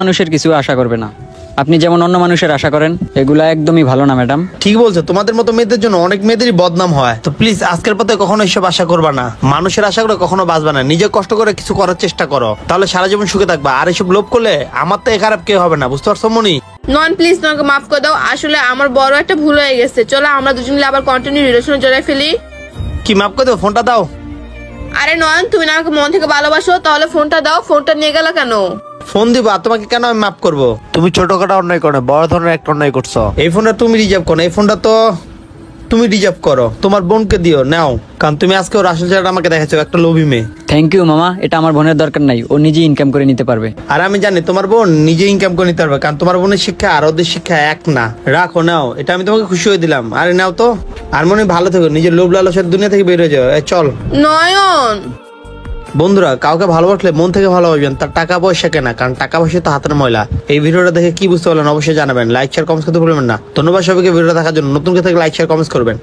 মানুষের কিছু আশা করবে না। আপনি যেমন অন্য মানুষের আশা করেন, এগুলা একদমই ভালো না ম্যাডাম। ঠিক বলছো, তোমাদের মতো মেয়েদের জন্য অনেক মেয়েদেরই বদনাম হয়। তো প্লিজ আজকের পথে কখনো এসব আশা করবা না, মানুষের আশা করে কখনো বাঁচবা না। নিজে কষ্ট করে কিছু করার চেষ্টা করো, তাহলে সারা জীবন সুখে থাকবা। আর এসব লোভ করলে আমার তো খারাপ কেউ হবে না, বুঝতে পারছো মনি? নয়ন প্লিজ তোমাকে মাফ করে দাও, আসলে আমার বড় একটা ভুল হয়ে গেছে। চলো আমরা দুজন মিলে আবার কন্টিনিউ রিলেশনে জড়াই ফেলি। কি মাফ করে দেবো? ফোনটা দাও। আরে নয়ন, তুমি না আমাকে মন থেকে ভালোবাসো, তাহলে ফোনটা দাও। ফোনটা নিয়ে গেল কেন? ফোন দিব আর তোমাকে কেন আমি মাফ করবো? তুমি ছোটখাটো অন্যায় করো, বড় ধরনের একটা অন্যায় করছো। এই ফোনটা তুমি রিজার্ভ করো, এই ফোনটা তো তুমি রিজার্ভ করো, তোমার বোনকে দিও, নাও। কারণ তুমি আজকে ওর আসল চেহারাটা আমাকে দেখাচ্ছো, একটা লোভী মেয়ে। থ্যাংক ইউ মামা, এটা আমার বোনের দরকার নাই, ও নিজেই ইনকাম করে নিতে পারবে। আর আমি জানি তোমার বোন নিজে ইনকাম করে নিতে পারবে, কারণ তোমার বোনের শিক্ষা আর ওদের শিক্ষা এক না। রাখো, নাও, এটা আমি তোমাকে খুশি হয়ে দিলাম। আরে নাও তো। আর মনে ভালো থেকো, নিজের লোভ লালসের দুনিয়া থেকে বের হয়ে যাও। চল নয়ন। বন্ধুরা, কাউকে ভালোবাসলে মন থেকে ভালোবাসবেন, তার টাকা পয়সা কেনা, কারণ টাকা পয়সা তো হাতের ময়লা। এই ভিডিওটা দেখে কি বুঝতে পারলেন অবশ্যই জানাবেন, লাইক শেয়ার কমেন্ট করতে ভুলবেন না। ধন্যবাদ সবাইকে ভিডিওটা দেখার জন্য। নতুন কেউ থেকে লাইক শেয়ার কমেন্ট করবেন।